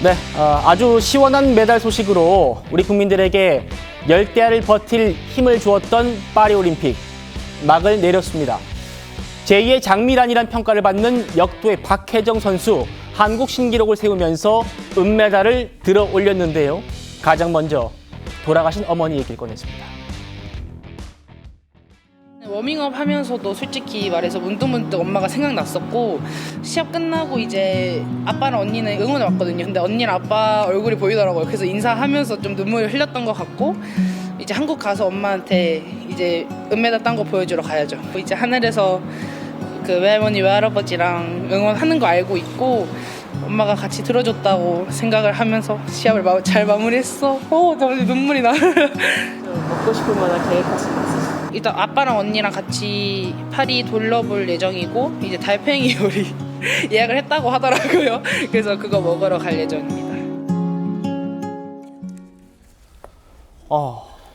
네, 아주 시원한 메달 소식으로 우리 국민들에게 열대야를 버틸 힘을 주었던 파리올림픽 막을 내렸습니다. 제2의 장미란이란 평가를 받는 역도의 박혜정 선수 한국 신기록을 세우면서 은메달을 들어 올렸는데요. 가장 먼저 돌아가신 어머니 얘기를 꺼냈습니다. 워밍업 하면서도 솔직히 말해서 문득문득 엄마가 생각났었고, 시합 끝나고 이제 아빠랑 언니는 응원을 왔거든요. 근데 언니랑 아빠 얼굴이 보이더라고요. 그래서 인사하면서 좀 눈물을 흘렸던 것 같고, 이제 한국 가서 엄마한테 이제 은메달 딴 거 보여주러 가야죠. 이제 하늘에서 그 외할머니 외할아버지랑 응원하는 거 알고 있고, 엄마가 같이 들어줬다고 생각을 하면서 시합을 잘 마무리했어. 너무 눈물이 나. 먹고 싶을 만한 계획하시는 거 있으세요? 일단 아빠랑 언니랑 같이 파리 둘러볼 예정이고, 이제 달팽이 요리 예약을 했다고 하더라고요. 그래서 그거 먹으러 갈 예정입니다.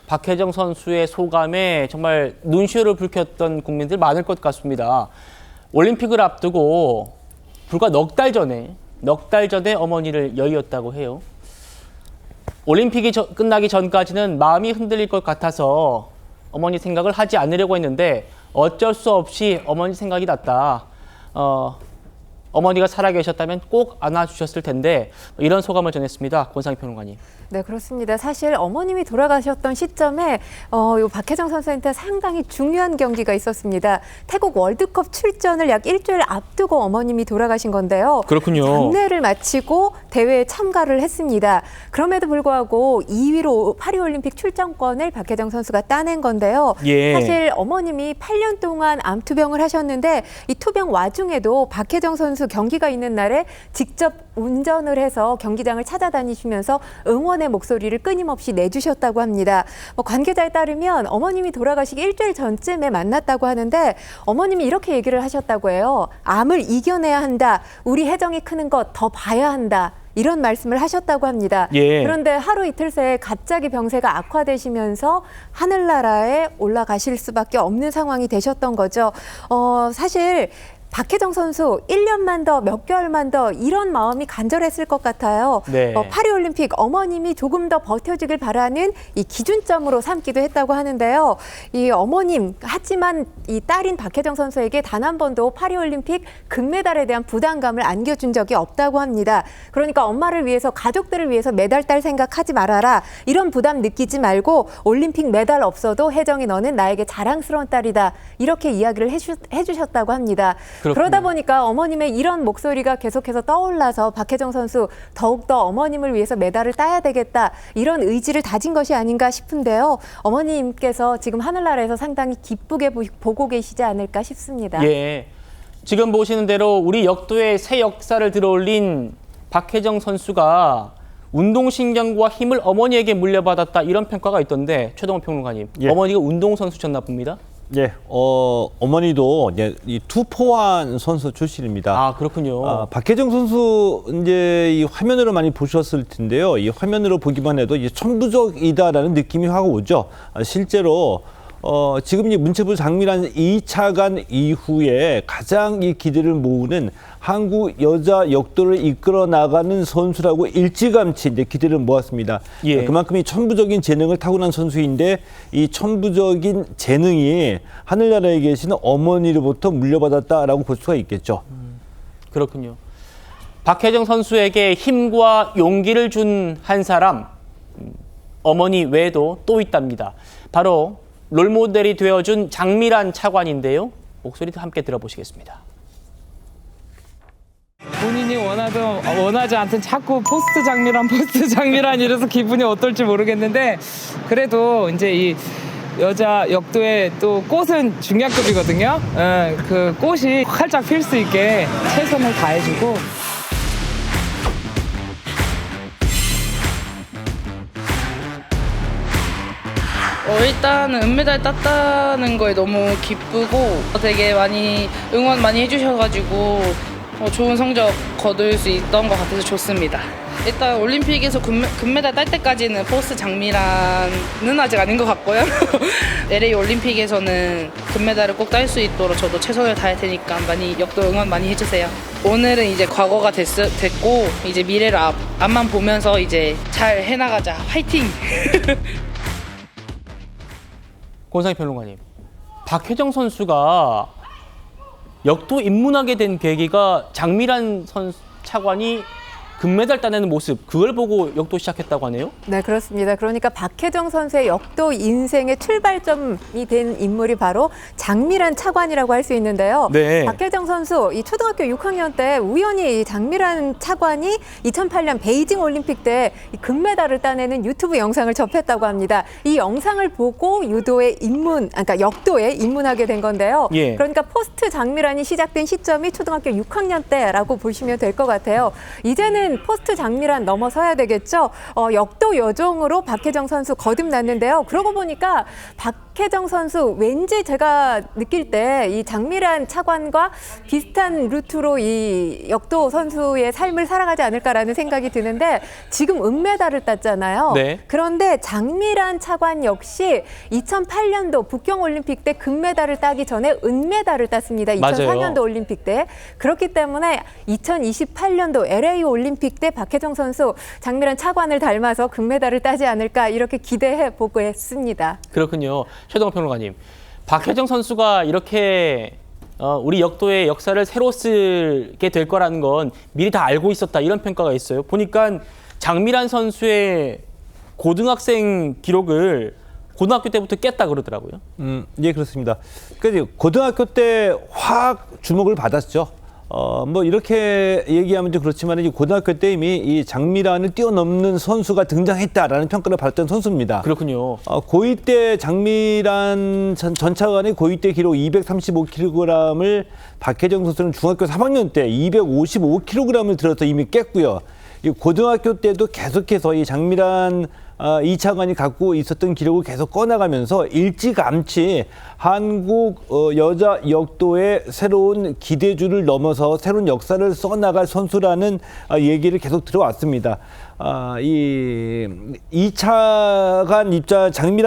박혜정 선수의 소감에 정말 눈시울을 붉혔던 국민들 많을 것 같습니다. 올림픽을 앞두고 불과 넉 달 전에 어머니를 여의었다고 해요. 올림픽이 끝나기 전까지는 마음이 흔들릴 것 같아서 어머니 생각을 하지 않으려고 했는데 어쩔 수 없이 어머니 생각이 났다. 어머니가 살아계셨다면 꼭 안아주셨을 텐데 이런 소감을 전했습니다. 권상희 평론가님. 네, 그렇습니다. 사실 어머님이 돌아가셨던 시점에 요 박혜정 선수한테 상당히 중요한 경기가 있었습니다. 태국 월드컵 출전을 약 일주일 앞두고 어머님이 돌아가신 건데요. 그렇군요. 장례를 마치고 대회에 참가를 했습니다. 그럼에도 불구하고 2위로 파리올림픽 출전권을 박혜정 선수가 따낸 건데요. 예. 사실 어머님이 8년 동안 암투병을 하셨는데 이 투병 와중에도 박혜정 선수 경기가 있는 날에 직접 운전을 해서 경기장을 찾아다니시면서 응원의 목소리를 끊임없이 내주셨다고 합니다. 관계자에 따르면 어머님이 돌아가시기 일주일 전쯤에 만났다고 하는데 어머님이 이렇게 얘기를 하셨다고 해요. 암을 이겨내야 한다. 우리 혜정이 크는 것 더 봐야 한다. 이런 말씀을 하셨다고 합니다. 예. 그런데 하루 이틀 새에 갑자기 병세가 악화되시면서 하늘나라에 올라가실 수밖에 없는 상황이 되셨던 거죠. 사실 박혜정 선수 1년만 더, 몇 개월만 더 이런 마음이 간절했을 것 같아요. 네. 파리올림픽 어머님이 조금 더 버텨주길 바라는 이 기준점으로 삼기도 했다고 하는데요. 이 어머님, 하지만 이 딸인 박혜정 선수에게 단 한 번도 파리올림픽 금메달에 대한 부담감을 안겨준 적이 없다고 합니다. 그러니까 엄마를 위해서, 가족들을 위해서 메달 딸 생각하지 말아라. 이런 부담 느끼지 말고 올림픽 메달 없어도 혜정이 너는 나에게 자랑스러운 딸이다. 이렇게 이야기를 해주셨다고 합니다. 그렇군요. 그러다 보니까 어머님의 이런 목소리가 계속해서 떠올라서 박혜정 선수 더욱더 어머님을 위해서 메달을 따야 되겠다 이런 의지를 다진 것이 아닌가 싶은데요. 어머님께서 지금 하늘나라에서 상당히 기쁘게 보고 계시지 않을까 싶습니다. 예, 지금 보시는 대로 우리 역도의 새 역사를 들어올린 박혜정 선수가 운동신경과 힘을 어머니에게 물려받았다 이런 평가가 있던데 최동원 평론가님, 예. 어머니가 운동선수셨나 봅니다. 예, 어머니도 이제 이 투포환 선수 출신입니다. 아, 그렇군요. 박혜정 선수 이제 이 화면으로 많이 보셨을 텐데요. 이 화면으로 보기만 해도 이제 천부적이다라는 느낌이 확 오죠. 실제로 지금 이 문체부 장미란 2차관 이후에 가장 이 기대를 모으는 한국 여자 역도를 이끌어 나가는 선수라고 일찌감치 이제 기대를 모았습니다. 예. 그만큼 이 천부적인 재능을 타고난 선수인데 이 천부적인 재능이 하늘나라에 계시는 어머니로부터 물려받았다라고 볼 수가 있겠죠. 그렇군요. 박혜정 선수에게 힘과 용기를 준 한 사람, 어머니 외에도 또 있답니다. 바로 롤모델이 되어준 장미란 차관인데요. 목소리도 함께 들어보시겠습니다. 본인이 원하지 않던 자꾸 포스트 장미란 이래서 기분이 어떨지 모르겠는데, 그래도 이제 이 여자 역도의 또 꽃은 중량급이거든요. 그 꽃이 활짝 필 수 있게 최선을 다해주고. 일단은 은메달 땄다는 거에 너무 기쁘고, 되게 응원 많이 해주셔가지고 좋은 성적 거둘 수 있던 것 같아서 좋습니다. 일단 올림픽에서 금메달 딸 때까지는 포스트 장미란은 아직 아닌 것 같고요. LA 올림픽에서는 금메달을 꼭 딸 수 있도록 저도 최선을 다할 테니까 많이 역도 응원 많이 해주세요. 오늘은 이제 과거가 됐고 이제 미래를 앞만 보면서 이제 잘 해나가자. 화이팅! 권상희 평론가님, 박혜정 선수가 역도 입문하게 된 계기가 장미란 차관이 금메달 따내는 모습, 그걸 보고 역도 시작했다고 하네요. 네, 그렇습니다. 그러니까 박혜정 선수의 역도 인생의 출발점이 된 인물이 바로 장미란 차관이라고 할 수 있는데요. 네. 박혜정 선수 이 초등학교 6학년 때 우연히 이 장미란 차관이 2008년 베이징 올림픽 때 이 금메달을 따내는 유튜브 영상을 접했다고 합니다. 이 영상을 보고 그러니까 역도에 입문하게 된 건데요. 예. 그러니까 포스트 장미란이 시작된 시점이 초등학교 6학년 때라고 보시면 될 것 같아요. 이제는 포스트 장미란 넘어서야 되겠죠. 역도 여종으로 박혜정 선수 거듭났는데요. 그러고 보니까 박혜정 선수 왠지 제가 느낄 때 이 장미란 차관과 비슷한 루트로 이 역도 선수의 삶을 살아가지 않을까라는 생각이 드는데 지금 은메달을 땄잖아요. 네. 그런데 장미란 차관 역시 2008년도 북경올림픽 때 금메달을 따기 전에 은메달을 땄습니다. 2004년도 올림픽 때. 그렇기 때문에 2028년도 LA 올림픽 때 박혜정 선수 장미란 차관을 닮아서 금메달을 따지 않을까 이렇게 기대해 보고 했습니다. 그렇군요. 최동호 평론가님, 박혜정 선수가 이렇게 우리 역도의 역사를 새로 쓰게 될 거라는 건 미리 다 알고 있었다, 이런 평가가 있어요. 보니까 장미란 선수의 고등학생 기록을 고등학교 때부터 깼다 그러더라고요. 예, 그렇습니다. 그러니까 고등학교 때 확 주목을 받았죠. 뭐 이렇게 얘기하면 좀 그렇지만 이제 고등학교 때 이미 이 장미란을 뛰어넘는 선수가 등장했다라는 평가를 받았던 선수입니다. 그렇군요. 고2 때 장미란 전 차관의 고2 때 기록 235kg을 박혜정 선수는 중학교 3학년 때 255kg을 들어서 이미 깼고요. 이 고등학교 때도 계속해서 이 장미란 이 차관이 갖고 있었던 기록을 계속 꺼나가면서 일찌감치 한국 여자 역도의 새로운 기대주를 넘어서 새로운 역사를 써나갈 선수라는 얘기를 계속 들어왔습니다. 장미란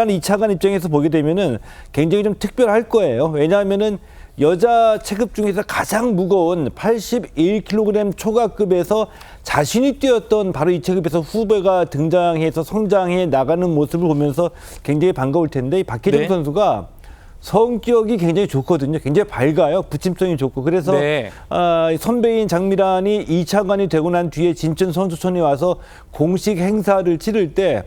2차관 입장에서 보게 되면은 굉장히 좀 특별할 거예요. 왜냐하면은 여자 체급 중에서 가장 무거운 81kg 초과급에서 자신이 뛰었던 바로 이 체급에서 후배가 등장해서 성장해 나가는 모습을 보면서 굉장히 반가울 텐데 이 박혜정 네. 선수가 성격이 굉장히 좋거든요. 굉장히 밝아요. 부침성이 좋고. 그래서 네. 선배인 장미란이 2차관이 되고 난 뒤에 진천 선수촌에 와서 공식 행사를 치를 때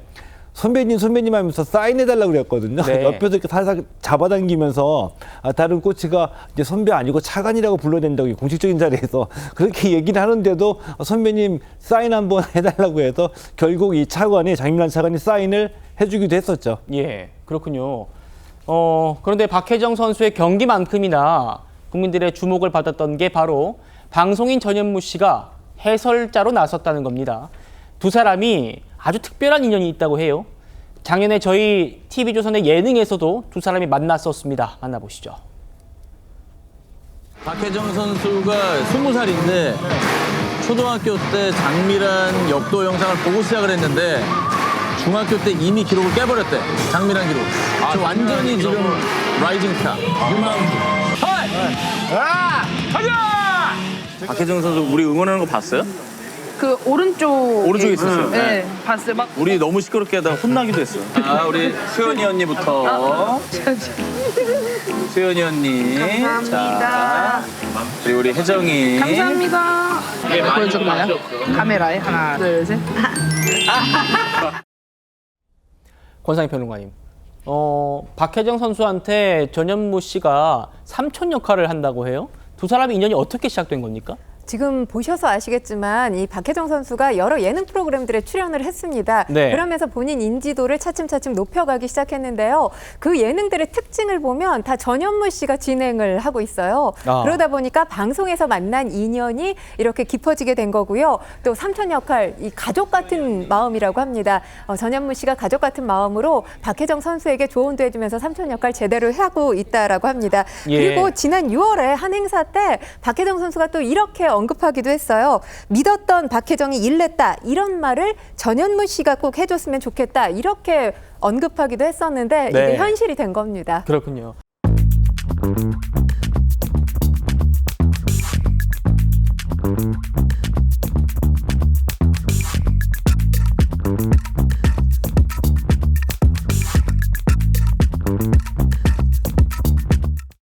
선배님 하면서 사인해달라고 그랬거든요. 네. 옆에서 이렇게 살살 잡아당기면서 다른 코치가 이제 선배 아니고 차관이라고 불러야 된다고 공식적인 자리에서 그렇게 얘기를 하는데도 선배님 사인 한번 해달라고 해서 결국 이 차관이, 장미란 차관이 사인을 해주기도 했었죠. 예, 그렇군요. 그런데 박혜정 선수의 경기만큼이나 국민들의 주목을 받았던 게 바로 방송인 전현무 씨가 해설자로 나섰다는 겁니다. 두 사람이 아주 특별한 인연이 있다고 해요. 작년에 저희 TV조선의 예능에서도 두 사람이 만났었습니다. 만나보시죠. 박혜정 선수가 20살인데 초등학교 때 장미란 역도 영상을 보고 시작을 했는데 중학교 때 이미 기록을 깨버렸대. 장미란 기록. 지금 완전히 지금 라이징 타. 박혜정 선수 우리 응원하는 거 봤어요? 그 오른쪽에 있었어요? 네, 봤어요. 막 우리 너무 시끄럽게 하다가 혼나기도 했어. 아, 우리 수연이 언니부터. 수연이 언니. 감사합니다. 자, 그리고 우리 혜정이. 감사합니다. 보여줄까요? 카메라에 하나, 둘, 셋. 권상희 평론가님. 박혜정 선수한테 전현무 씨가 삼촌 역할을 한다고 해요. 두 사람의 인연이 어떻게 시작된 겁니까? 지금 보셔서 아시겠지만 이 박혜정 선수가 여러 예능 프로그램들에 출연을 했습니다. 네. 그러면서 본인 인지도를 차츰차츰 높여가기 시작했는데요. 그 예능들의 특징을 보면 다 전현무 씨가 진행을 하고 있어요. 그러다 보니까 방송에서 만난 인연이 이렇게 깊어지게 된 거고요. 또 삼촌 역할, 이 가족 같은 마음이라고 합니다. 전현무 씨가 가족 같은 마음으로 박혜정 선수에게 조언도 해주면서 삼촌 역할 제대로 하고 있다라고 합니다. 예. 그리고 지난 6월에 한 행사 때 박혜정 선수가 또 이렇게 언급하기도 했어요. 믿었던 박혜정이 일냈다 이런 말을 전현무 씨가 꼭 해줬으면 좋겠다 이렇게 언급하기도 했었는데 네. 이게 현실이 된 겁니다. 그렇군요.